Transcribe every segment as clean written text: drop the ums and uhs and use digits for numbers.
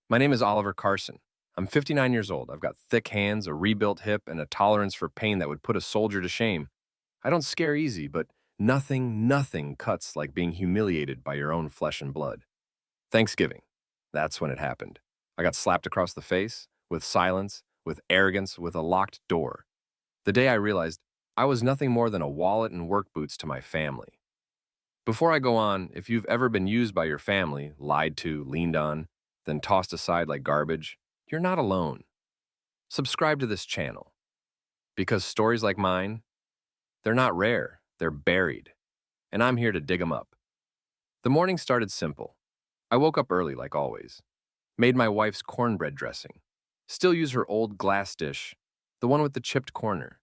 My name is Oliver Carson. I'm 59 years old. I've got thick hands, a rebuilt hip, and a tolerance for pain that would put a soldier to shame. I don't scare easy, but nothing cuts like being humiliated by your own flesh and blood. Thanksgiving. That's when it happened. I got slapped across the face, with silence, with arrogance, with a locked door. The day I realized I was nothing more than a wallet and work boots to my family. Before I go on, if you've ever been used by your family, lied to, leaned on, then tossed aside like garbage, you're not alone. Subscribe to this channel, because stories like mine, they're not rare, they're buried, and I'm here to dig them up. The morning started simple. I woke up early like always, made my wife's cornbread dressing, still use her old glass dish, the one with the chipped corner.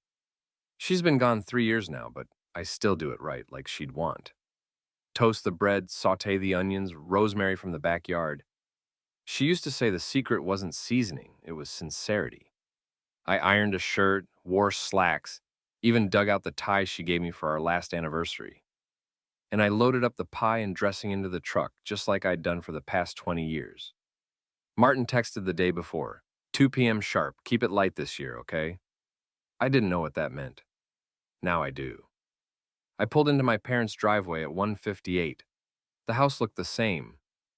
She's been gone 3 years now, but I still do it right like she'd want. Toast the bread, saute the onions, rosemary from the backyard. She used to say the secret wasn't seasoning, it was sincerity. I ironed a shirt, wore slacks, even dug out the tie she gave me for our last anniversary. And I loaded up the pie and dressing into the truck, just like I'd done for the past 20 years. Martin texted the day before, 2 p.m. sharp, keep it light this year, okay? I didn't know what that meant. Now I do. I pulled into my parents' driveway at 1:58. The house looked the same.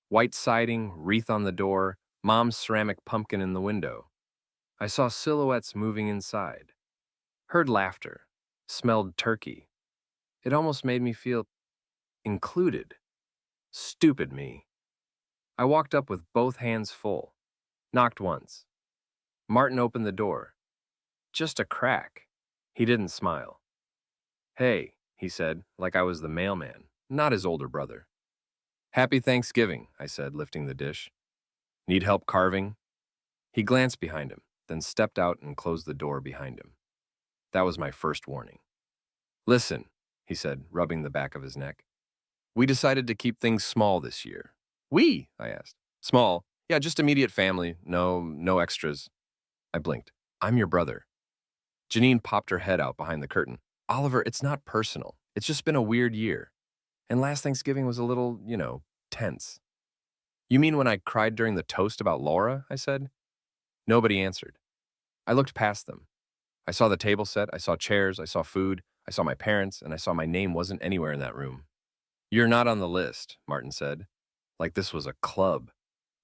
White siding, wreath on the door, mom's ceramic pumpkin in the window. I saw silhouettes moving inside. Heard laughter. Smelled turkey. It almost made me feel included. Stupid me. I walked up with both hands full. Knocked once. Martin opened the door. Just a crack. He didn't smile. Hey, he said, like I was the mailman, not his older brother. Happy Thanksgiving, I said, lifting the dish. Need help carving? He glanced behind him, then stepped out and closed the door behind him. That was my first warning. Listen, he said, rubbing the back of his neck. We decided to keep things small this year. We? I asked. Small. Yeah, just immediate family. No extras. I blinked. I'm your brother. Janine popped her head out behind the curtain. Oliver, it's not personal. It's just been a weird year. And last Thanksgiving was a little, tense. You mean when I cried during the toast about Laura? I said. Nobody answered. I looked past them. I saw the table set, I saw chairs, I saw food, I saw my parents, and I saw my name wasn't anywhere in that room. You're not on the list, Martin said. Like this was a club.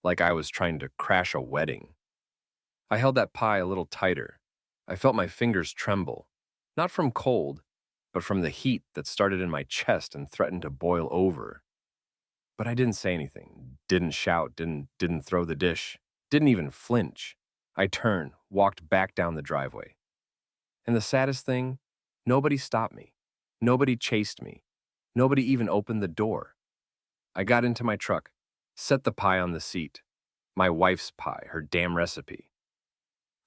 Like I was trying to crash a wedding. I held that pie a little tighter. I felt my fingers tremble. Not from cold, but from the heat that started in my chest and threatened to boil over. But I didn't say anything, didn't shout, didn't throw the dish, didn't even flinch. I turned, walked back down the driveway. And the saddest thing, nobody stopped me. Nobody chased me. Nobody even opened the door. I got into my truck, set the pie on the seat. My wife's pie, her damn recipe.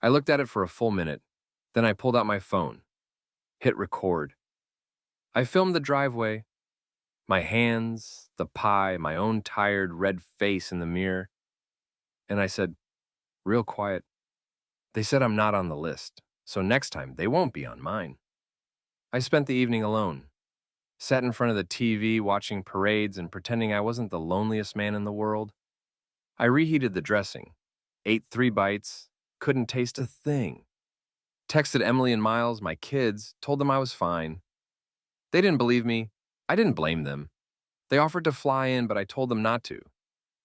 I looked at it for a full minute, then I pulled out my phone, hit record. I filmed the driveway, my hands, the pie, my own tired red face in the mirror, and I said, real quiet, they said I'm not on the list, so next time they won't be on mine. I spent the evening alone, sat in front of the TV watching parades and pretending I wasn't the loneliest man in the world. I reheated the dressing, ate 3 bites, couldn't taste a thing. Texted Emily and Miles, my kids, told them I was fine. They didn't believe me. I didn't blame them. They offered to fly in, but I told them not to.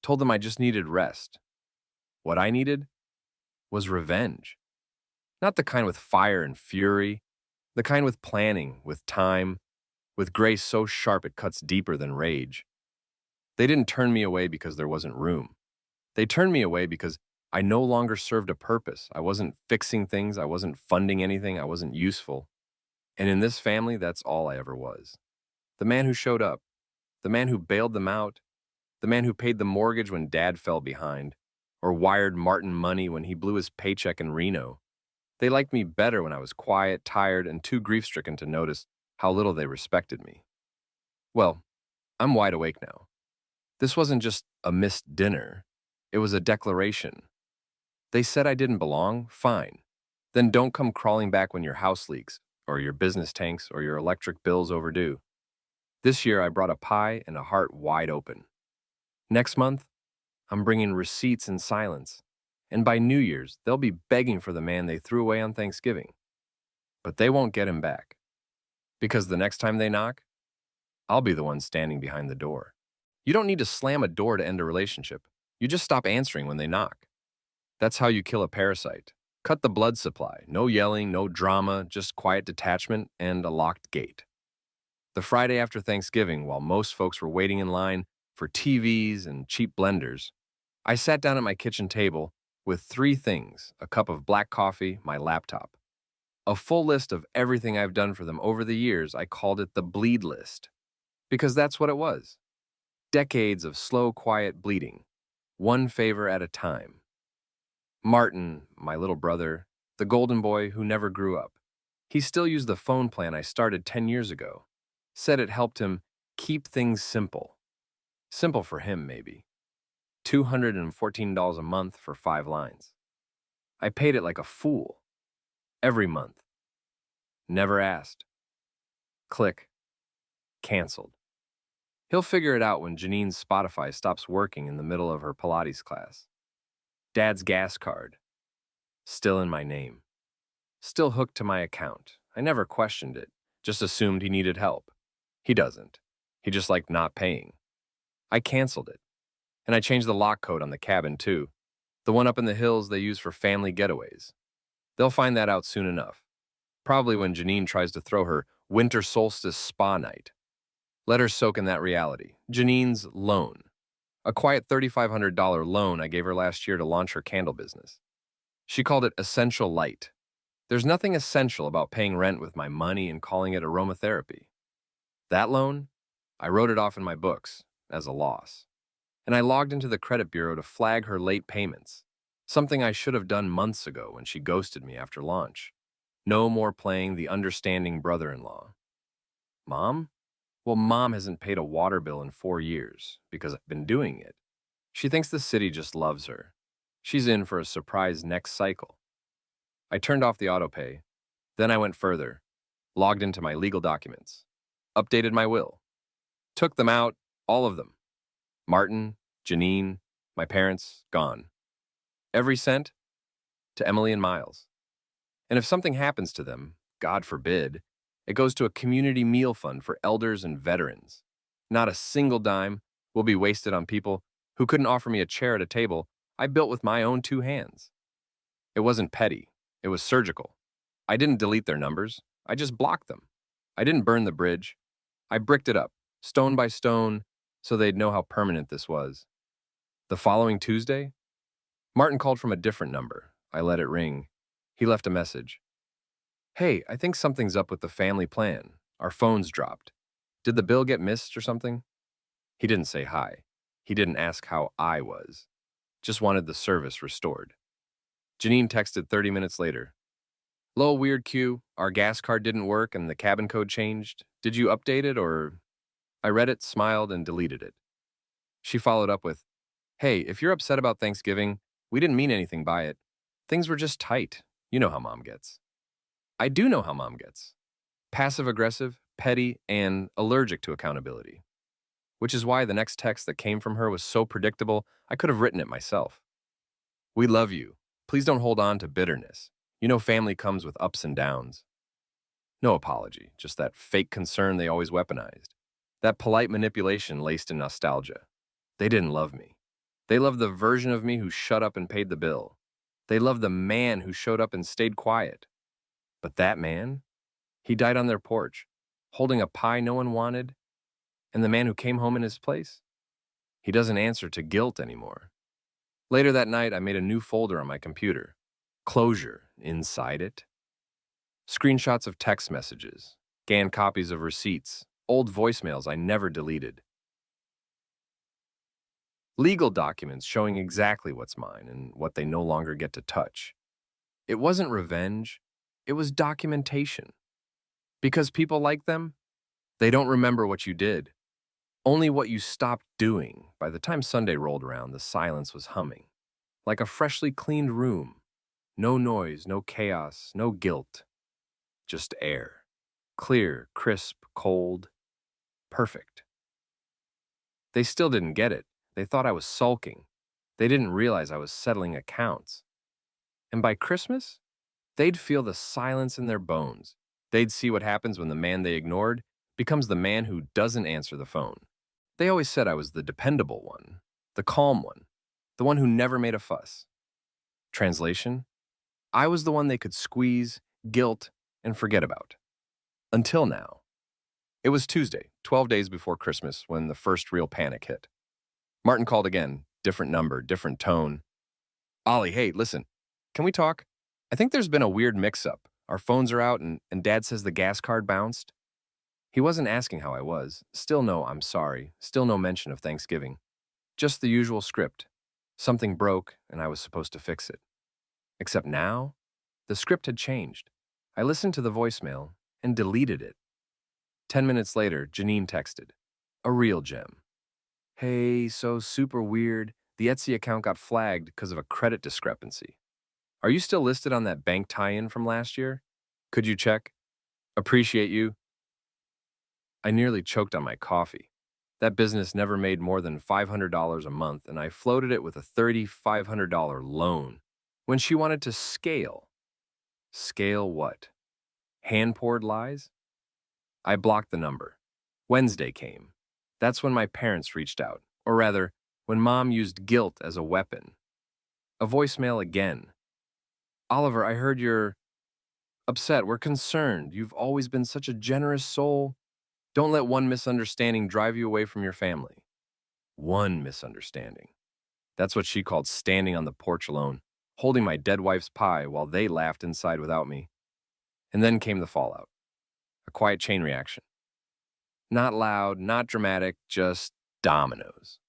Told them I just needed rest. What I needed was revenge. Not the kind with fire and fury, the kind with planning, with time, with grace so sharp it cuts deeper than rage. They didn't turn me away because there wasn't room. They turned me away because I no longer served a purpose. I wasn't fixing things. I wasn't funding anything. I wasn't useful. And in this family, that's all I ever was. The man who showed up, the man who bailed them out, the man who paid the mortgage when dad fell behind, or wired Martin money when he blew his paycheck in Reno. They liked me better when I was quiet, tired, and too grief-stricken to notice how little they respected me. Well, I'm wide awake now. This wasn't just a missed dinner. It was a declaration. They said I didn't belong? Fine. Then don't come crawling back when your house leaks, or your business tanks, or your electric bill's overdue. This year I brought a pie and a heart wide open. Next month, I'm bringing receipts in silence. And by New Year's, they'll be begging for the man they threw away on Thanksgiving. But they won't get him back. Because the next time they knock, I'll be the one standing behind the door. You don't need to slam a door to end a relationship. You just stop answering when they knock. That's how you kill a parasite. Cut the blood supply. No yelling, no drama, just quiet detachment and a locked gate. The Friday after Thanksgiving, while most folks were waiting in line for TVs and cheap blenders, I sat down at my kitchen table with three things: a cup of black coffee, my laptop, a full list of everything I've done for them over the years. I called it the bleed list because that's what it was. Decades of slow, quiet bleeding, one favor at a time. Martin, my little brother, the golden boy who never grew up, he still used the phone plan I started 10 years ago. Said it helped him keep things simple. Simple for him, maybe. $214 a month for 5 lines. I paid it like a fool. Every month. Never asked. Click. Canceled. He'll figure it out when Janine's Spotify stops working in the middle of her Pilates class. Dad's gas card. Still in my name. Still hooked to my account. I never questioned it. Just assumed he needed help. He doesn't. He just liked not paying. I canceled it. And I changed the lock code on the cabin, too. The one up in the hills they use for family getaways. They'll find that out soon enough. Probably when Janine tries to throw her winter solstice spa night. Let her soak in that reality. Janine's loan. A quiet $3,500 loan I gave her last year to launch her candle business. She called it essential light. There's nothing essential about paying rent with my money and calling it aromatherapy. That loan, I wrote it off in my books as a loss. And I logged into the credit bureau to flag her late payments, something I should have done months ago when she ghosted me after launch. No more playing the understanding brother-in-law. Mom? Well, Mom hasn't paid a water bill in 4 years because I've been doing it. She thinks the city just loves her. She's in for a surprise next cycle. I turned off the autopay. Then I went further, logged into my legal documents, updated my will, took them out, all of them. Martin, Janine, my parents, gone. Every cent to Emily and Miles. And if something happens to them, God forbid, it goes to a community meal fund for elders and veterans. Not a single dime will be wasted on people who couldn't offer me a chair at a table I built with my own 2 hands. It wasn't petty. It was surgical. I didn't delete their numbers. I just blocked them. I didn't burn the bridge. I bricked it up, stone by stone, so they'd know how permanent this was. The following Tuesday, Martin called from a different number. I let it ring. He left a message. Hey, I think something's up with the family plan. Our phones dropped. Did the bill get missed or something? He didn't say hi. He didn't ask how I was. Just wanted the service restored. Janine texted 30 minutes later. Lol, weird Q. Our gas card didn't work and the cabin code changed. Did you update it or... I read it, smiled, and deleted it. She followed up with, Hey, if you're upset about Thanksgiving, we didn't mean anything by it. Things were just tight. You know how Mom gets. I do know how Mom gets. Passive-aggressive, petty, and allergic to accountability. Which is why the next text that came from her was so predictable, I could have written it myself. We love you. Please don't hold on to bitterness. You know family comes with ups and downs. No apology, just that fake concern they always weaponized. That polite manipulation laced in nostalgia. They didn't love me. They loved the version of me who shut up and paid the bill. They loved the man who showed up and stayed quiet. But that man? He died on their porch, holding a pie no one wanted. And the man who came home in his place? He doesn't answer to guilt anymore. Later that night, I made a new folder on my computer. Closure inside it. Screenshots of text messages, scanned copies of receipts, old voicemails I never deleted. Legal documents showing exactly what's mine and what they no longer get to touch. It wasn't revenge, it was documentation. Because people like them, they don't remember what you did, only what you stopped doing. By the time Sunday rolled around, the silence was humming. Like a freshly cleaned room. No noise, no chaos, no guilt. Just air. Clear, crisp, cold. Perfect. They still didn't get it. They thought I was sulking. They didn't realize I was settling accounts. And by Christmas, they'd feel the silence in their bones. They'd see what happens when the man they ignored becomes the man who doesn't answer the phone. They always said I was the dependable one, the calm one, the one who never made a fuss. Translation: I was the one they could squeeze, guilt, and forget about. Until now. It was Tuesday, 12 days before Christmas, when the first real panic hit. Martin called again, different number, different tone. Ollie, hey, listen, can we talk? I think there's been a weird mix-up. Our phones are out and Dad says the gas card bounced. He wasn't asking how I was. Still no I'm sorry. Still no mention of Thanksgiving. Just the usual script. Something broke and I was supposed to fix it. Except now, the script had changed. I listened to the voicemail and deleted it. 10 minutes later, Janine texted. A real gem. Hey, so super weird. The Etsy account got flagged because of a credit discrepancy. Are you still listed on that bank tie-in from last year? Could you check? Appreciate you. I nearly choked on my coffee. That business never made more than $500 a month, and I floated it with a $3,500 loan. When she wanted to scale. Scale what? Hand-poured lies? I blocked the number. Wednesday came. That's when my parents reached out, or rather, when Mom used guilt as a weapon. A voicemail again. Oliver, I heard you're upset. We're concerned. You've always been such a generous soul. Don't let one misunderstanding drive you away from your family. One misunderstanding. That's what she called standing on the porch alone, holding my dead wife's pie while they laughed inside without me. And then came the fallout. A quiet chain reaction. Not loud, not dramatic, just dominoes.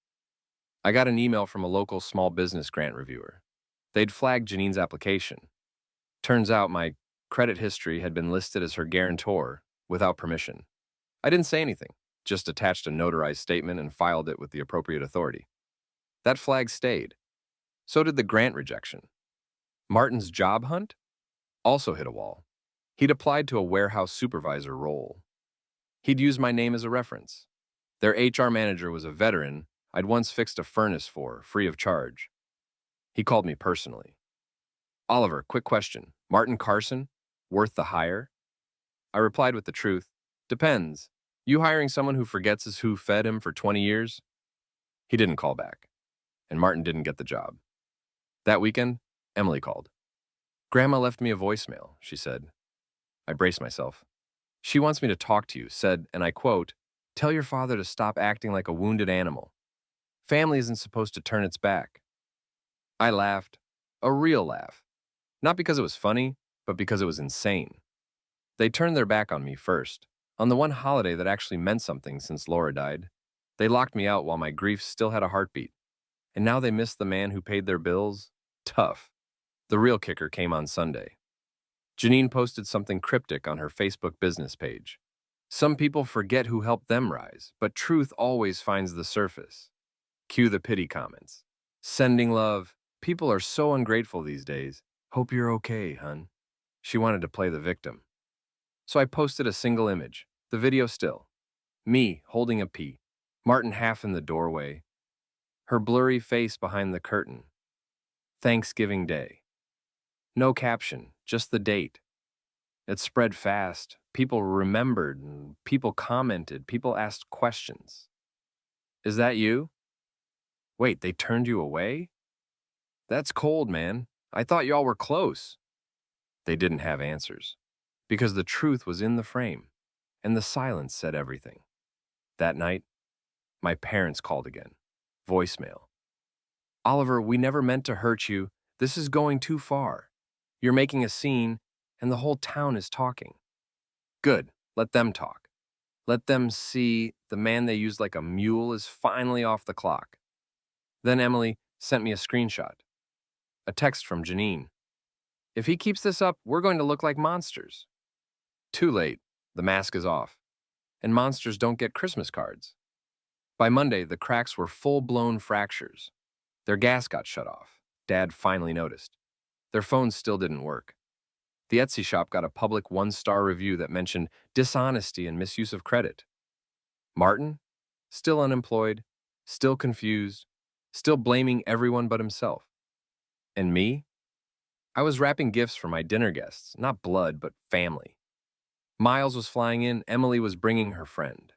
I got an email from a local small business grant reviewer. They'd flagged Janine's application. Turns out my credit history had been listed as her guarantor without permission. I didn't say anything, just attached a notarized statement and filed it with the appropriate authority. That flag stayed. So did the grant rejection. Martin's job hunt also hit a wall. He'd applied to a warehouse supervisor role. He'd used my name as a reference. Their HR manager was a veteran I'd once fixed a furnace for, free of charge. He called me personally. Oliver, quick question. Martin Carson, worth the hire? I replied with the truth. Depends. You hiring someone who forgets as who fed him for 20 years? He didn't call back, and Martin didn't get the job. That weekend, Emily called. Grandma left me a voicemail, she said. I braced myself. She wants me to talk to you, said, and I quote, tell your father to stop acting like a wounded animal. Family isn't supposed to turn its back. I laughed, a real laugh. Not because it was funny, but because it was insane. They turned their back on me first, on the one holiday that actually meant something since Laura died. They locked me out while my grief still had a heartbeat. And now they miss the man who paid their bills? Tough. The real kicker came on Sunday. Janine posted something cryptic on her Facebook business page. Some people forget who helped them rise, but truth always finds the surface. Cue the pity comments. Sending love. People are so ungrateful these days. Hope you're okay, hun. She wanted to play the victim. So I posted a single image, the video still. Me holding a pea, Martin half in the doorway, her blurry face behind the curtain. Thanksgiving Day. No caption, just the date. It spread fast. People remembered, and people commented, people asked questions. Is that you? Wait, they turned you away? That's cold, man. I thought y'all were close. They didn't have answers, because the truth was in the frame, and the silence said everything. That night, my parents called again. Voicemail. Oliver, we never meant to hurt you. This is going too far. You're making a scene, and the whole town is talking. Good, let them talk. Let them see the man they used like a mule is finally off the clock. Then Emily sent me a screenshot. A text from Janine. If he keeps this up, we're going to look like monsters. Too late. The mask is off. And monsters don't get Christmas cards. By Monday, the cracks were full-blown fractures. Their gas got shut off. Dad finally noticed. Their phones still didn't work. The Etsy shop got a public 1-star review that mentioned dishonesty and misuse of credit. Martin? Still unemployed, still confused, still blaming everyone but himself. And me? I was wrapping gifts for my dinner guests, not blood, but family. Miles was flying in, Emily was bringing her friend.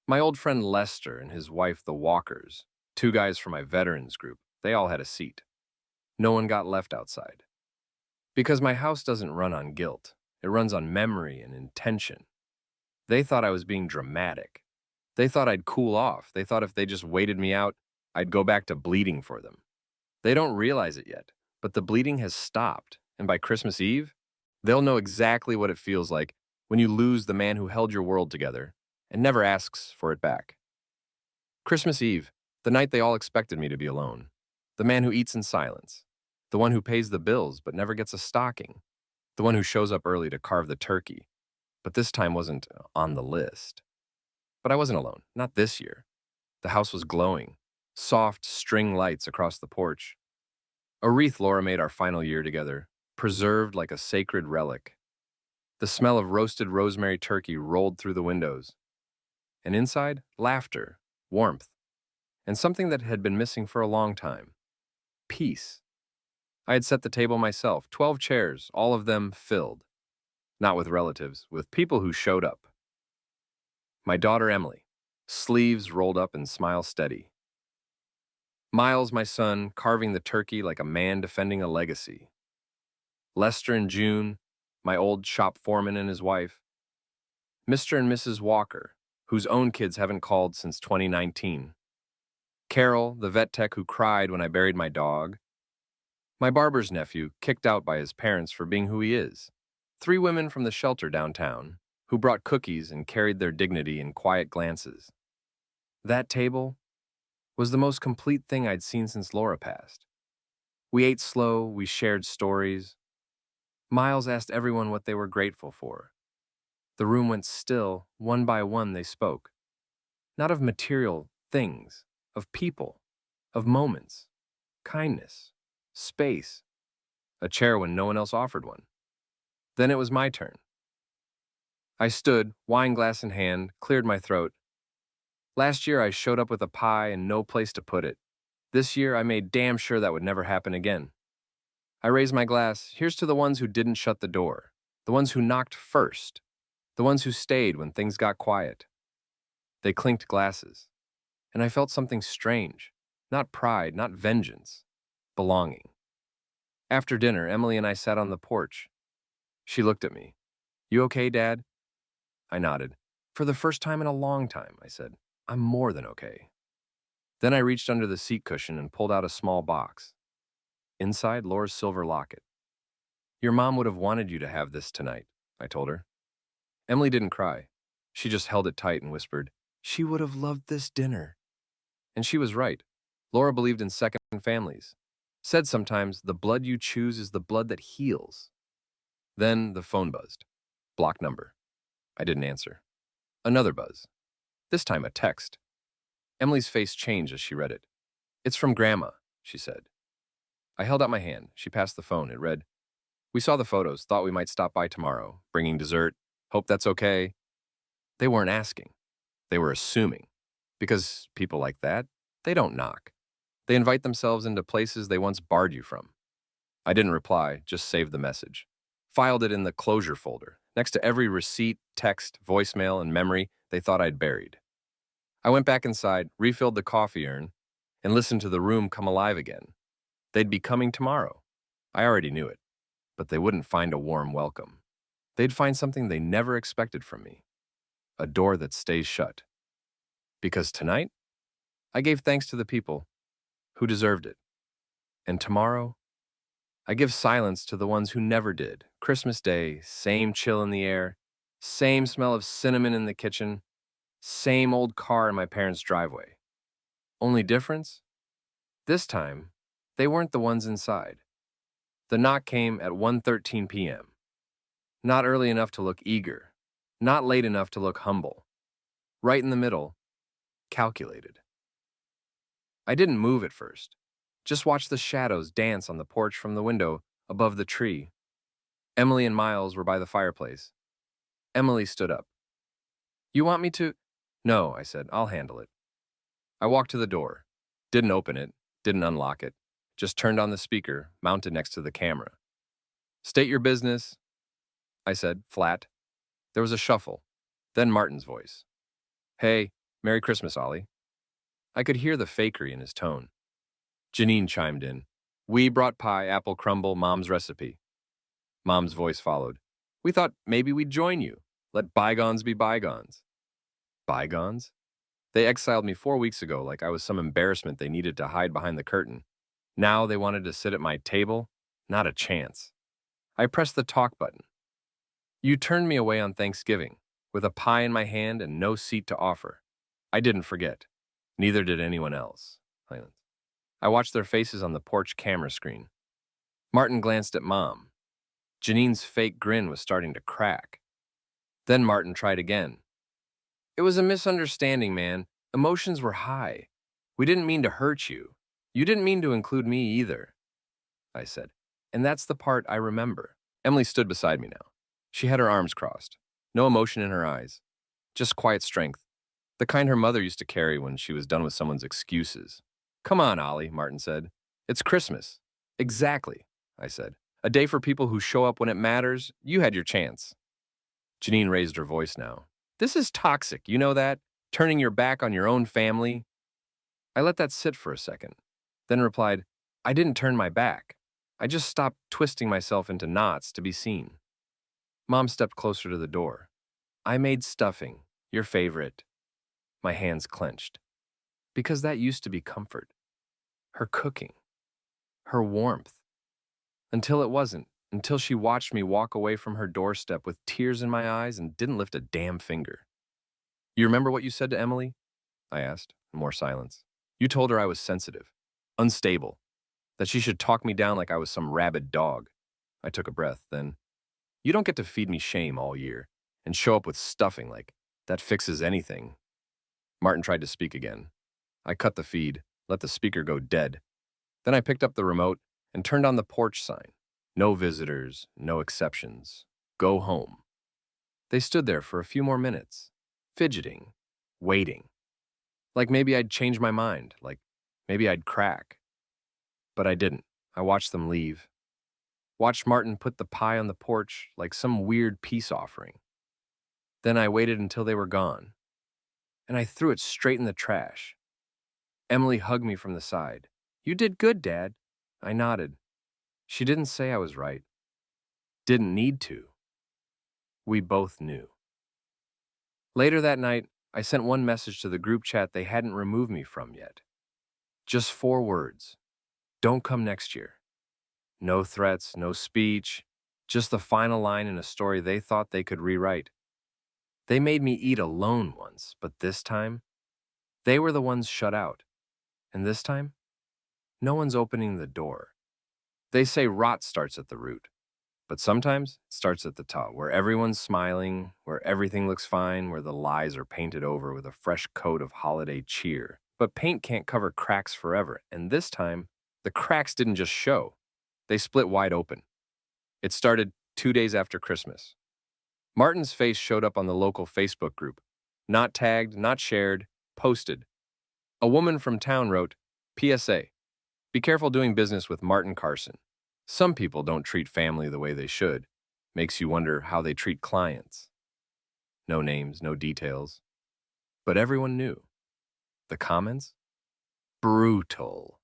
My old friend Lester and his wife, the Walkers, two guys from my veterans group, they all had a seat. No one got left outside. Because my house doesn't run on guilt, it runs on memory and intention. They thought I was being dramatic. They thought I'd cool off. They thought if they just waited me out, I'd go back to bleeding for them. They don't realize it yet, but the bleeding has stopped, and by Christmas Eve, they'll know exactly what it feels like when you lose the man who held your world together and never asks for it back. Christmas Eve, the night they all expected me to be alone. The man who eats in silence. The one who pays the bills but never gets a stocking. The one who shows up early to carve the turkey, but this time wasn't on the list. But I wasn't alone, not this year. The house was glowing, soft string lights across the porch. A wreath Laura made our final year together, preserved like a sacred relic. The smell of roasted rosemary turkey rolled through the windows. And inside, laughter, warmth, and something that had been missing for a long time. Peace. I had set the table myself, 12 chairs, all of them filled. Not with relatives, with people who showed up. My daughter Emily, sleeves rolled up and smile steady. Miles, my son, carving the turkey like a man defending a legacy. Lester and June, my old shop foreman and his wife. Mr. and Mrs. Walker, whose own kids haven't called since 2019. Carol, the vet tech who cried when I buried my dog. My barber's nephew, kicked out by his parents for being who he is. 3 women from the shelter downtown, who brought cookies and carried their dignity in quiet glances. That table was the most complete thing I'd seen since Laura passed. We ate slow, we shared stories. Miles asked everyone what they were grateful for. The room went still, one by one they spoke. Not of material things, of people, of moments, kindness, space, a chair when no one else offered one. Then it was my turn. I stood, wine glass in hand, cleared my throat. Last year I showed up with a pie and no place to put it. This year I made damn sure that would never happen again. I raised my glass. Here's to the ones who didn't shut the door, the ones who knocked first, the ones who stayed when things got quiet. They clinked glasses, and I felt something strange, not pride, not vengeance, belonging. After dinner, Emily and I sat on the porch. She looked at me. "You okay, Dad?" I nodded. "For the first time in a long time," I said. "I'm more than okay." Then I reached under the seat cushion and pulled out a small box. Inside, Laura's silver locket. "Your mom would have wanted you to have this tonight," I told her. Emily didn't cry. She just held it tight and whispered, "She would have loved this dinner." And she was right. Laura believed in second families. Said sometimes, the blood you choose is the blood that heals. Then the phone buzzed. Block number. I didn't answer. Another buzz. This time a text. Emily's face changed as she read it. "It's from Grandma," she said. I held out my hand. She passed the phone. It read, "We saw the photos, thought we might stop by tomorrow, bringing dessert. Hope that's okay." They weren't asking. They were assuming. Because people like that, they don't knock. They invite themselves into places they once barred you from. I didn't reply, just saved the message. Filed it in the closure folder, next to every receipt, text, voicemail, and memory they thought I'd buried. I went back inside, refilled the coffee urn, and listened to the room come alive again. They'd be coming tomorrow. I already knew it. But they wouldn't find a warm welcome. They'd find something they never expected from me. A door that stays shut. Because tonight, I gave thanks to the people who deserved it. And tomorrow, I give silence to the ones who never did. Christmas Day, same chill in the air, same smell of cinnamon in the kitchen, same old car in my parents' driveway. Only difference? This time, they weren't the ones inside. The knock came at 1:13 p.m. Not early enough to look eager, not late enough to look humble. Right in the middle, calculated. I didn't move at first. Just watched the shadows dance on the porch from the window above the tree. Emily and Miles were by the fireplace. Emily stood up. "You want me to?" "No," I said. "I'll handle it." I walked to the door. Didn't open it, didn't unlock it, just turned on the speaker, mounted next to the camera. State your business, I said, flat. There was a shuffle. Then Martin's voice. Hey, Merry Christmas, Ollie. I could hear the fakery in his tone. Janine chimed in. We brought pie, apple crumble, Mom's recipe. Mom's voice followed. We thought maybe we'd join you. Let bygones be bygones. Bygones? They exiled me 4 weeks ago like I was some embarrassment they needed to hide behind the curtain. Now they wanted to sit at my table? Not a chance. I pressed the talk button. You turned me away on Thanksgiving, with a pie in my hand and no seat to offer. I didn't forget. Neither did anyone else. Silence. I watched their faces on the porch camera screen. Martin glanced at Mom. Janine's fake grin was starting to crack. Then Martin tried again. It was a misunderstanding, man. Emotions were high. We didn't mean to hurt you. You didn't mean to include me either, I said. And that's the part I remember. Emily stood beside me now. She had her arms crossed. No emotion in her eyes. Just quiet strength. The kind her mother used to carry when she was done with someone's excuses. Come on, Ollie, Martin said. It's Christmas. Exactly, I said. A day for people who show up when it matters. You had your chance. Janine raised her voice now. This is toxic, you know that? Turning your back on your own family. I let that sit for a second, then replied, I didn't turn my back. I just stopped twisting myself into knots to be seen. Mom stepped closer to the door. I made stuffing, your favorite. My hands clenched. Because that used to be comfort. Her cooking. Her warmth. Until it wasn't. Until she watched me walk away from her doorstep with tears in my eyes and didn't lift a damn finger. You remember what you said to Emily? I asked. More silence. You told her I was sensitive, unstable, that she should talk me down like I was some rabid dog. I took a breath, then, you don't get to feed me shame all year and show up with stuffing like that fixes anything. Martin tried to speak again. I cut the feed, let the speaker go dead. Then I picked up the remote and turned on the porch sign. No visitors, no exceptions. Go home. They stood there for a few more minutes, fidgeting, waiting. Like maybe I'd change my mind, like maybe I'd crack. But I didn't. I watched them leave. Watched Martin put the pie on the porch like some weird peace offering. Then I waited until they were gone, and I threw it straight in the trash. Emily hugged me from the side. You did good, Dad. I nodded. She didn't say I was right. Didn't need to. We both knew. Later that night, I sent one message to the group chat they hadn't removed me from yet. Just 4 words. Don't come next year. No threats, no speech, just the final line in a story they thought they could rewrite. They made me eat alone once, but this time, they were the ones shut out. And this time, no one's opening the door. They say rot starts at the root, but sometimes it starts at the top, where everyone's smiling, where everything looks fine, where the lies are painted over with a fresh coat of holiday cheer. But paint can't cover cracks forever, and this time, the cracks didn't just show. They split wide open. It started 2 days after Christmas. Martin's face showed up on the local Facebook group. Not tagged, not shared, posted. A woman from town wrote, PSA, be careful doing business with Martin Carson. Some people don't treat family the way they should. Makes you wonder how they treat clients. No names, no details. But everyone knew. The comments? Brutal.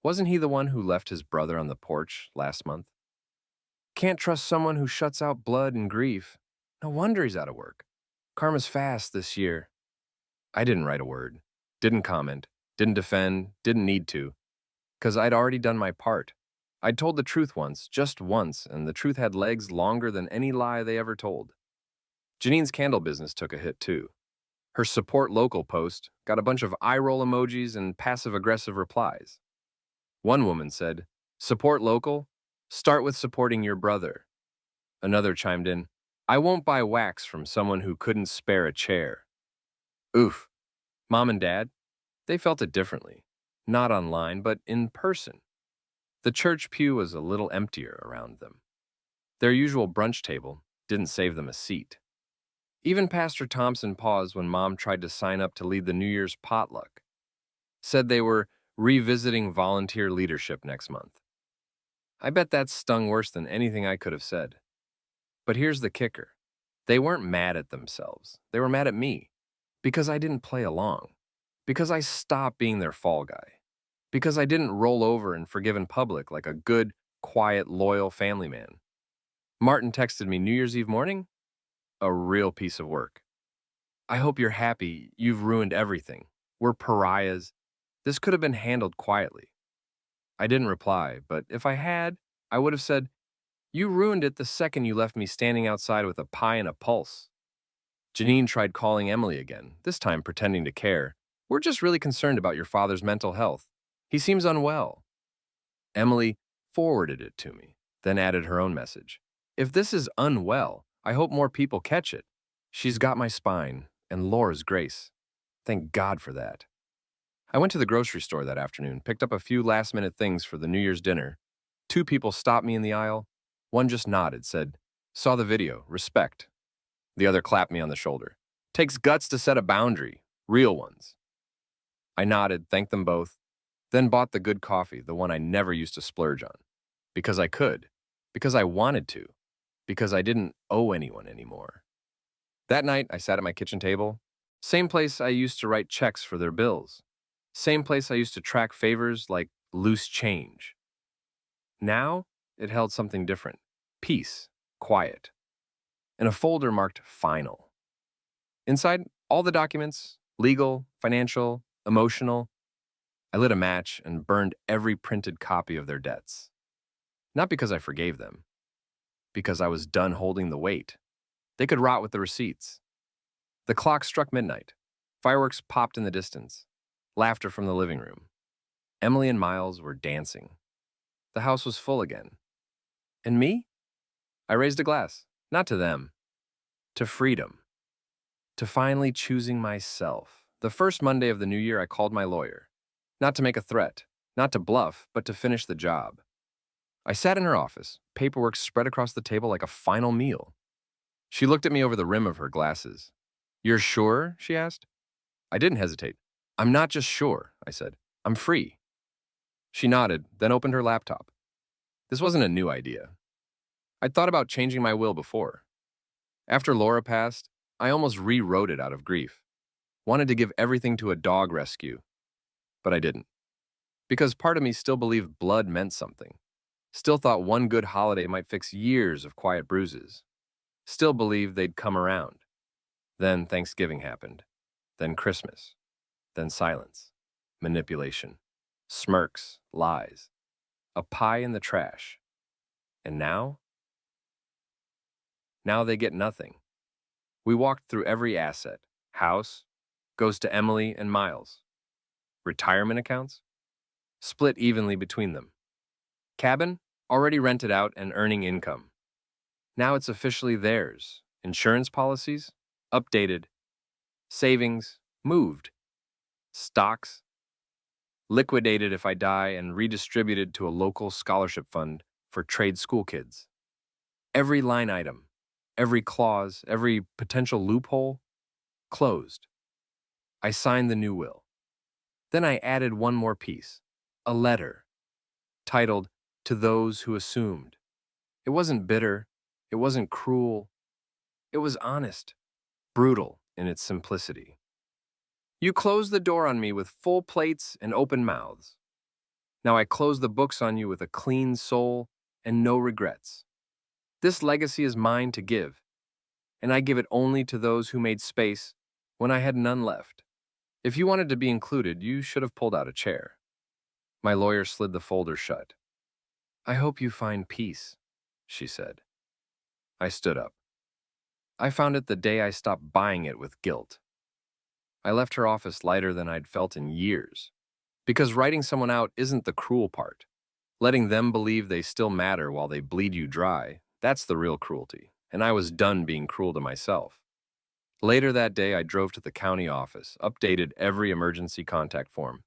Wasn't he the one who left his brother on the porch last month? Can't trust someone who shuts out blood and grief. No wonder he's out of work. Karma's fast this year. I didn't write a word. Didn't comment. Didn't defend. Didn't need to. 'Cause I'd already done my part. I'd told the truth once, just once, and the truth had legs longer than any lie they ever told. Janine's candle business took a hit too. Her support local post got a bunch of eye-roll emojis and passive-aggressive replies. One woman said, support local? Start with supporting your brother. Another chimed in, I won't buy wax from someone who couldn't spare a chair. Oof. Mom and Dad, they felt it differently. Not online, but in person. The church pew was a little emptier around them. Their usual brunch table didn't save them a seat. Even Pastor Thompson paused when Mom tried to sign up to lead the New Year's potluck. Said they were revisiting volunteer leadership next month. I bet that stung worse than anything I could have said. But here's the kicker. They weren't mad at themselves. They were mad at me. Because I didn't play along. Because I stopped being their fall guy. Because I didn't roll over and forgive in public like a good, quiet, loyal family man. Martin texted me New Year's Eve morning. A real piece of work. I hope you're happy. You've ruined everything. We're pariahs. This could have been handled quietly. I didn't reply, but if I had, I would have said, you ruined it the second you left me standing outside with a pie and a pulse. Janine tried calling Emily again, this time pretending to care. We're just really concerned about your father's mental health. He seems unwell. Emily forwarded it to me, then added her own message. If this is unwell, I hope more people catch it. She's got my spine and Laura's grace. Thank God for that. I went to the grocery store that afternoon, picked up a few last-minute things for the New Year's dinner. Two people stopped me in the aisle. One just nodded, said, saw the video, respect. The other clapped me on the shoulder. Takes guts to set a boundary, real ones. I nodded, thanked them both, then bought the good coffee, the one I never used to splurge on. Because I could, because I wanted to, because I didn't owe anyone anymore. That night, I sat at my kitchen table, same place I used to write checks for their bills, same place I used to track favors like loose change. Now, it held something different. Peace, quiet, and a folder marked final. Inside, all the documents, legal, financial, emotional. I lit a match and burned every printed copy of their debts. Not because I forgave them, because I was done holding the weight. They could rot with the receipts. The clock struck midnight. Fireworks popped in the distance. Laughter from the living room. Emily and Miles were dancing. The house was full again. And me? I raised a glass, not to them, to freedom, to finally choosing myself. The first Monday of the new year, I called my lawyer. Not to make a threat, not to bluff, but to finish the job. I sat in her office, paperwork spread across the table like a final meal. She looked at me over the rim of her glasses. You're sure? She asked. I didn't hesitate. I'm not just sure, I said. I'm free. She nodded, then opened her laptop. This wasn't a new idea. I'd thought about changing my will before. After Laura passed, I almost rewrote it out of grief. Wanted to give everything to a dog rescue. But I didn't. Because part of me still believed blood meant something. Still thought one good holiday might fix years of quiet bruises. Still believed they'd come around. Then Thanksgiving happened. Then Christmas. Then silence. Manipulation. Smirks. Lies. A pie in the trash. And now? Now they get nothing. We walked through every asset. House goes to Emily and Miles. Retirement accounts? Split evenly between them. Cabin? Already rented out and earning income. Now it's officially theirs. Insurance policies? Updated. Savings? Moved. Stocks? Liquidated if I die and redistributed to a local scholarship fund for trade school kids. Every line item, every clause, every potential loophole, closed. I signed the new will. Then I added one more piece, a letter, titled, To Those Who Assumed. It wasn't bitter, it wasn't cruel, it was honest, brutal in its simplicity. You closed the door on me with full plates and open mouths. Now I close the books on you with a clean soul and no regrets. This legacy is mine to give, and I give it only to those who made space when I had none left. If you wanted to be included, you should have pulled out a chair. My lawyer slid the folder shut. I hope you find peace, she said. I stood up. I found it the day I stopped buying it with guilt. I left her office lighter than I'd felt in years. Because writing someone out isn't the cruel part. Letting them believe they still matter while they bleed you dry, that's the real cruelty. And I was done being cruel to myself. Later that day, I drove to the county office, updated every emergency contact form,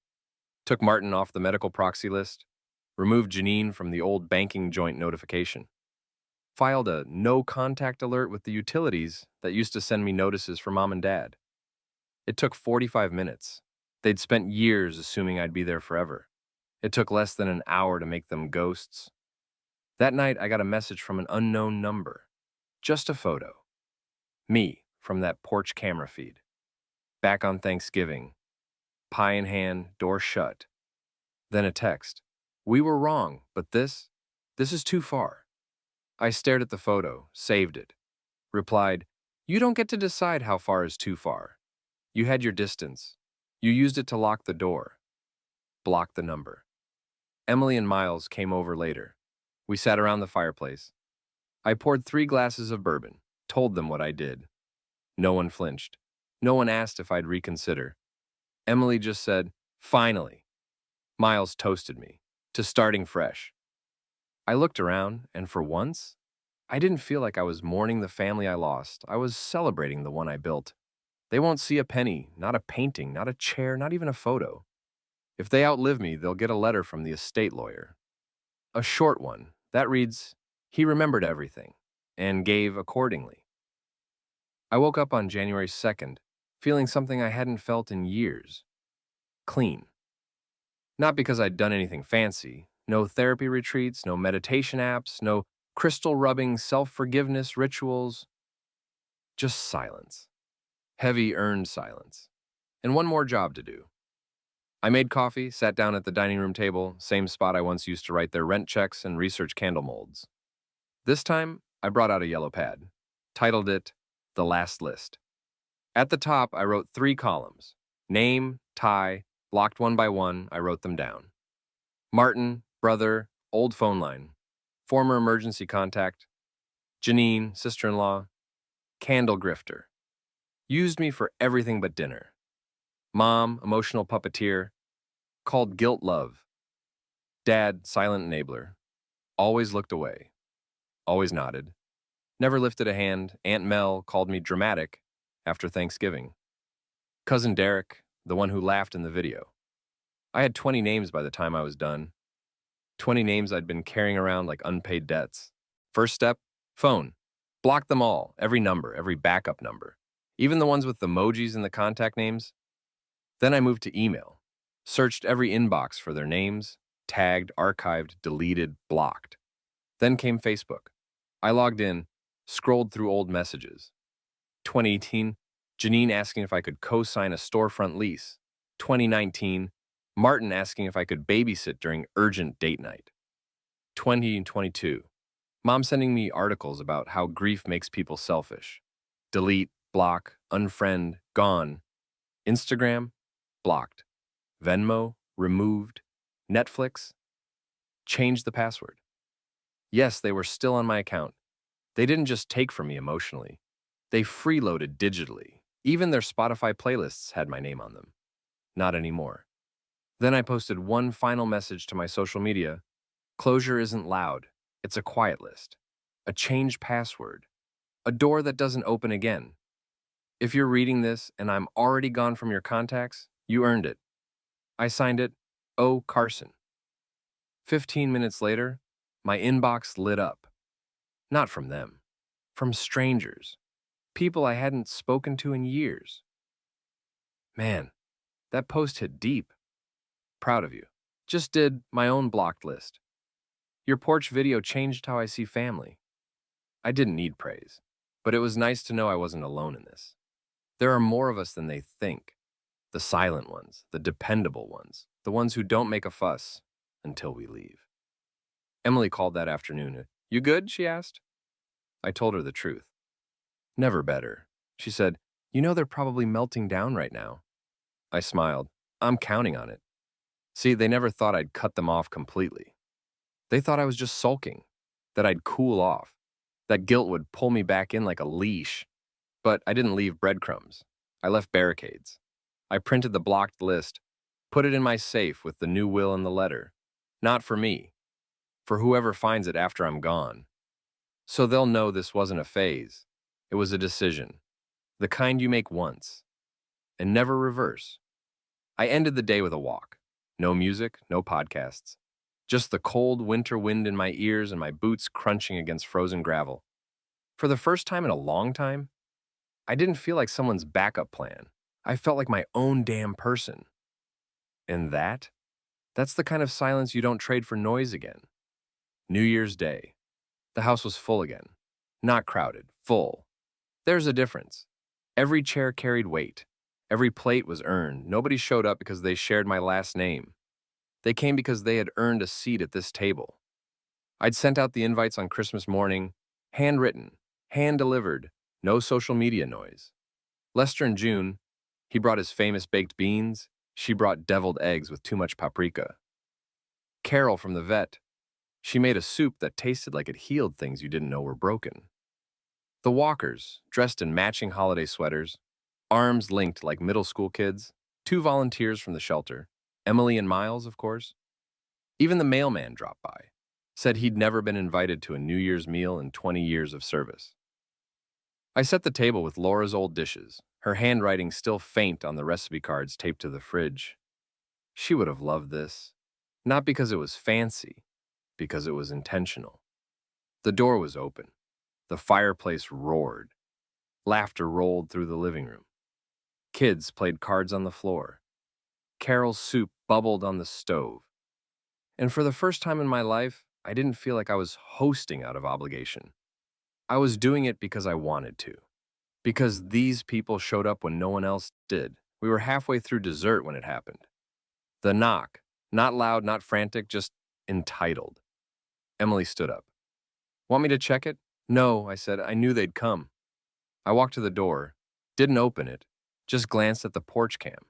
took Martin off the medical proxy list, removed Janine from the old banking joint notification, filed a no-contact alert with the utilities that used to send me notices for Mom and Dad. It took 45 minutes. They'd spent years assuming I'd be there forever. It took less than an hour to make them ghosts. That night, I got a message from an unknown number. Just a photo. Me, from that porch camera feed. Back on Thanksgiving. Pie in hand, door shut. Then a text. We were wrong, but this is too far. I stared at the photo, saved it. Replied, you don't get to decide how far is too far. You had your distance. You used it to lock the door. Block the number. Emily and Miles came over later. We sat around the fireplace. I poured 3 glasses of bourbon, told them what I did. No one flinched. No one asked if I'd reconsider. Emily just said, finally. Miles toasted me to starting fresh. I looked around, and for once, I didn't feel like I was mourning the family I lost. I was celebrating the one I built. They won't see a penny, not a painting, not a chair, not even a photo. If they outlive me, they'll get a letter from the estate lawyer. A short one that reads, he remembered everything and gave accordingly. I woke up on January 2nd, feeling something I hadn't felt in years. Clean. Not because I'd done anything fancy. No therapy retreats, no meditation apps, no crystal rubbing self-forgiveness rituals. Just silence. Heavy earned silence. And one more job to do. I made coffee, sat down at the dining room table, same spot I once used to write their rent checks and research candle molds. This time, I brought out a yellow pad, titled it, The Last List. At the top, I wrote 3 columns. Name, tie, blocked one by one, I wrote them down. Martin, brother, old phone line. Former emergency contact. Janine, sister-in-law. Candle grifter. Used me for everything but dinner. Mom, emotional puppeteer. Called guilt love. Dad, silent enabler. Always looked away. Always nodded. Never lifted a hand. Aunt Mel called me dramatic after Thanksgiving. Cousin Derek, the one who laughed in the video. I had 20 names by the time I was done. 20 names I'd been carrying around like unpaid debts. First step, phone. Block them all, every number, every backup number. Even the ones with the emojis in the contact names. Then I moved to email. Searched every inbox for their names, tagged, archived, deleted, blocked. Then came Facebook. I logged in, scrolled through old messages. 2018, Janine asking if I could co-sign a storefront lease. 2019, Martin asking if I could babysit during urgent date night. 2022, Mom sending me articles about how grief makes people selfish. Delete, block, unfriend, gone. Instagram, blocked. Venmo, removed. Netflix, changed the password. Yes, they were still on my account. They didn't just take from me emotionally. They freeloaded digitally. Even their Spotify playlists had my name on them. Not anymore. Then I posted one final message to my social media. Closure isn't loud. It's a quiet list. A changed password. A door that doesn't open again. If you're reading this and I'm already gone from your contacts, you earned it. I signed it, O. Carson. 15 minutes later, my inbox lit up. Not from them. From strangers. People I hadn't spoken to in years. Man, that post hit deep. Proud of you. Just did my own blocked list. Your porch video changed how I see family. I didn't need praise, but it was nice to know I wasn't alone in this. There are more of us than they think. The silent ones, the dependable ones, the ones who don't make a fuss until we leave. Emily called that afternoon. You good? She asked. I told her the truth. Never better. She said, you know they're probably melting down right now. I smiled. I'm counting on it. See, they never thought I'd cut them off completely. They thought I was just sulking, that I'd cool off, that guilt would pull me back in like a leash. But I didn't leave breadcrumbs. I left barricades. I printed the blocked list, put it in my safe with the new will and the letter. Not for me, for whoever finds it after I'm gone. So they'll know this wasn't a phase. It was a decision, the kind you make once, and never reverse. I ended the day with a walk. No music, no podcasts. Just the cold winter wind in my ears and my boots crunching against frozen gravel. For the first time in a long time, I didn't feel like someone's backup plan. I felt like my own damn person. And that's the kind of silence you don't trade for noise again. New Year's Day. The house was full again. Not crowded, full. There's a difference. Every chair carried weight. Every plate was earned. Nobody showed up because they shared my last name. They came because they had earned a seat at this table. I'd sent out the invites on Christmas morning, handwritten, hand-delivered, no social media noise. Lester and June, he brought his famous baked beans. She brought deviled eggs with too much paprika. Carol from the vet, she made a soup that tasted like it healed things you didn't know were broken. The Walkers, dressed in matching holiday sweaters, arms linked like middle school kids, two volunteers from the shelter, Emily and Miles, of course. Even the mailman dropped by, said he'd never been invited to a New Year's meal in 20 years of service. I set the table with Laura's old dishes, her handwriting still faint on the recipe cards taped to the fridge. She would have loved this, not because it was fancy, because it was intentional. The door was open. The fireplace roared. Laughter rolled through the living room. Kids played cards on the floor. Carol's soup bubbled on the stove. And for the first time in my life, I didn't feel like I was hosting out of obligation. I was doing it because I wanted to. Because these people showed up when no one else did. We were halfway through dessert when it happened. The knock, not loud, not frantic, just entitled. Emily stood up. Want me to check it? No, I said. I knew they'd come. I walked to the door, didn't open it, just glanced at the porch cam.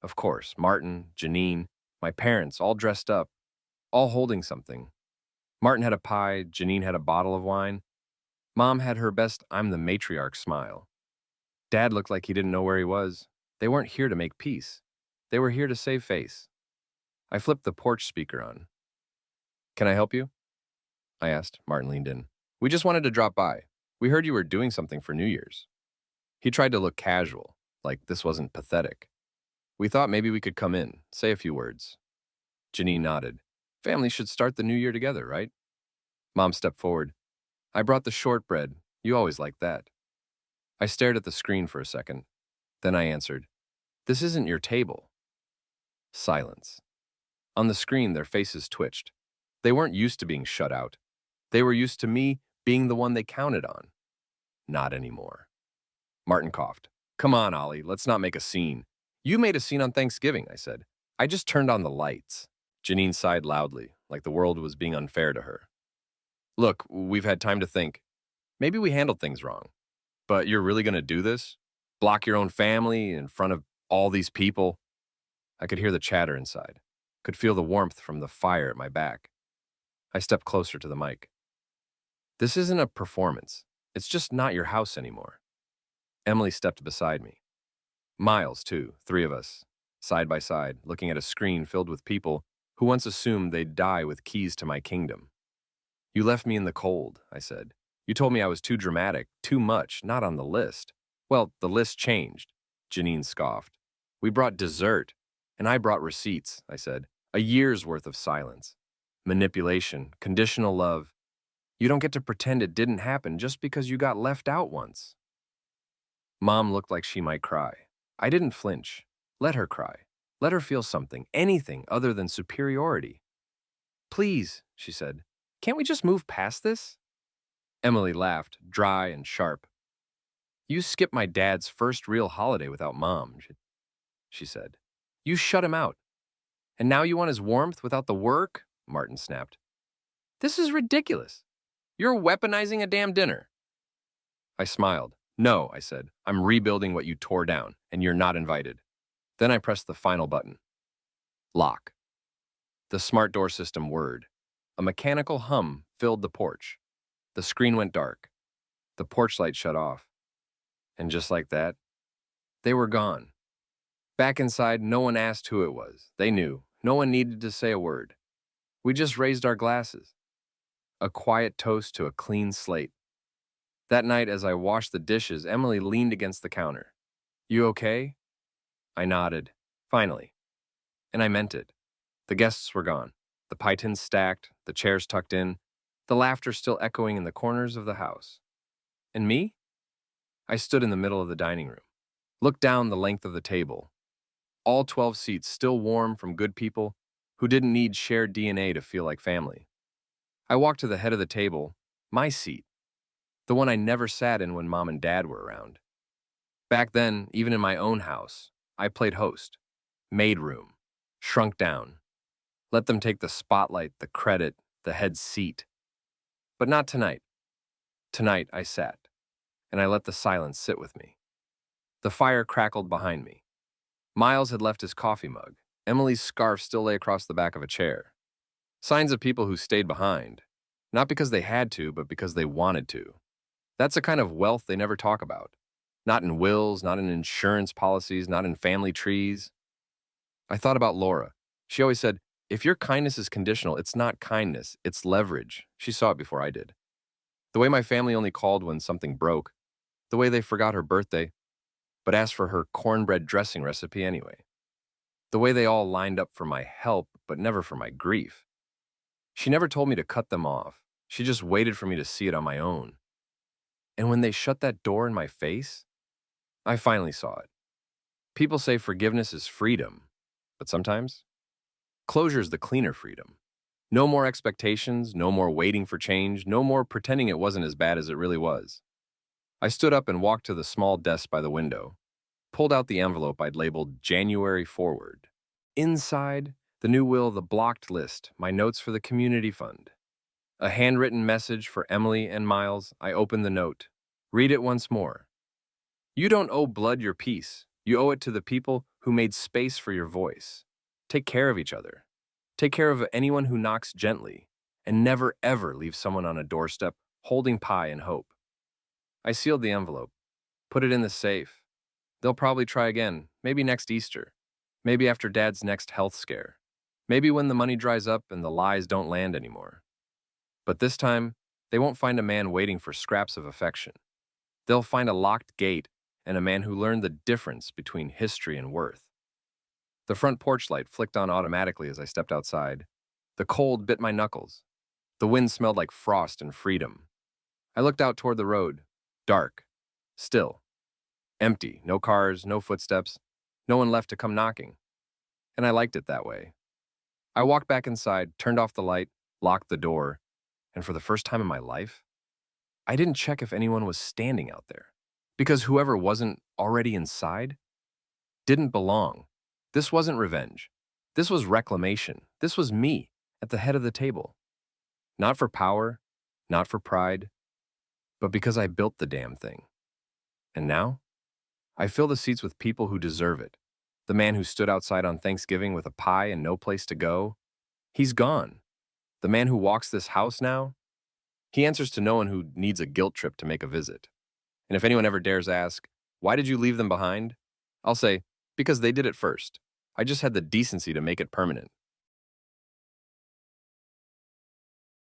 Of course, Martin, Janine, my parents, all dressed up, all holding something. Martin had a pie, Janine had a bottle of wine. Mom had her best I'm the matriarch smile. Dad looked like he didn't know where he was. They weren't here to make peace. They were here to save face. I flipped the porch speaker on. Can I help you? I asked. Martin leaned in. We just wanted to drop by. We heard you were doing something for New Year's. He tried to look casual, like this wasn't pathetic. We thought maybe we could come in, say a few words. Janine nodded. Families should start the new year together, right? Mom stepped forward. I brought the shortbread. You always liked that. I stared at the screen for a second. Then I answered, This isn't your table. Silence. On the screen, their faces twitched. They weren't used to being shut out. They were used to me being the one they counted on. Not anymore. Martin coughed. Come on, Ollie, let's not make a scene. You made a scene on Thanksgiving, I said. I just turned on the lights. Janine sighed loudly, like the world was being unfair to her. Look, we've had time to think. Maybe we handled things wrong. But you're really going to do this? Block your own family in front of all these people? I could hear the chatter inside, could feel the warmth from the fire at my back. I stepped closer to the mic. This isn't a performance. It's just not your house anymore. Emily stepped beside me. Miles, too, three of us, side by side, looking at a screen filled with people who once assumed they'd die with keys to my kingdom. You left me in the cold, I said. You told me I was too dramatic, too much, not on the list. Well, the list changed, Janine scoffed. We brought dessert, and I brought receipts, I said. A year's worth of silence. Manipulation, conditional love. You don't get to pretend it didn't happen just because you got left out once. Mom looked like she might cry. I didn't flinch. Let her cry. Let her feel something, anything other than superiority. Please, she said, can't we just move past this? Emily laughed, dry and sharp. You skipped my dad's first real holiday without Mom, she said. You shut him out. And now you want his warmth without the work? Martin snapped. This is ridiculous. You're weaponizing a damn dinner. I smiled. No, I said. I'm rebuilding what you tore down, and you're not invited. Then I pressed the final button. Lock. The smart door system whirred. A mechanical hum filled the porch. The screen went dark. The porch light shut off. And just like that, they were gone. Back inside, no one asked who it was. They knew. No one needed to say a word. We just raised our glasses. A quiet toast to a clean slate. That night, as I washed the dishes, Emily leaned against the counter. You okay? I nodded. Finally. And I meant it. The guests were gone. The pie tins stacked, the chairs tucked in, the laughter still echoing in the corners of the house. And me? I stood in the middle of the dining room, looked down the length of the table. All 12 seats still warm from good people who didn't need shared DNA to feel like family. I walked to the head of the table, my seat, the one I never sat in when mom and dad were around. Back then, even in my own house, I played host, made room, shrunk down, let them take the spotlight, the credit, the head seat. But not tonight. Tonight, I sat, and I let the silence sit with me. The fire crackled behind me. Miles had left his coffee mug. Emily's scarf still lay across the back of a chair. Signs of people who stayed behind, not because they had to, but because they wanted to. That's a kind of wealth they never talk about. Not in wills, not in insurance policies, not in family trees. I thought about Laura. She always said, if your kindness is conditional, it's not kindness, it's leverage. She saw it before I did. The way my family only called when something broke, the way they forgot her birthday, but asked for her cornbread dressing recipe anyway. The way they all lined up for my help, but never for my grief. She never told me to cut them off. She just waited for me to see it on my own. And when they shut that door in my face, I finally saw it. People say forgiveness is freedom, but sometimes closure is the cleaner freedom. No more expectations, no more waiting for change, no more pretending it wasn't as bad as it really was. I stood up and walked to the small desk by the window, pulled out the envelope I'd labeled January Forward. Inside, the new will, the blocked list, my notes for the community fund. A handwritten message for Emily and Miles. I opened the note. Read it once more. You don't owe blood your peace. You owe it to the people who made space for your voice. Take care of each other. Take care of anyone who knocks gently, and never ever leave someone on a doorstep holding pie and hope. I sealed the envelope, put it in the safe. They'll probably try again, maybe next Easter, maybe after Dad's next health scare, maybe when the money dries up and the lies don't land anymore. But this time, they won't find a man waiting for scraps of affection. They'll find a locked gate and a man who learned the difference between history and worth. The front porch light flicked on automatically as I stepped outside. The cold bit my knuckles. The wind smelled like frost and freedom. I looked out toward the road. Dark. Still. Empty. No cars, no footsteps. No one left to come knocking. And I liked it that way. I walked back inside, turned off the light, locked the door, and for the first time in my life, I didn't check if anyone was standing out there. Because whoever wasn't already inside didn't belong. This wasn't revenge. This was reclamation. This was me at the head of the table. Not for power, not for pride, but because I built the damn thing. And now, I fill the seats with people who deserve it. The man who stood outside on Thanksgiving with a pie and no place to go, he's gone. The man who walks this house now, he answers to no one who needs a guilt trip to make a visit. And if anyone ever dares ask, why did you leave them behind? I'll say, because they did it first. I just had the decency to make it permanent.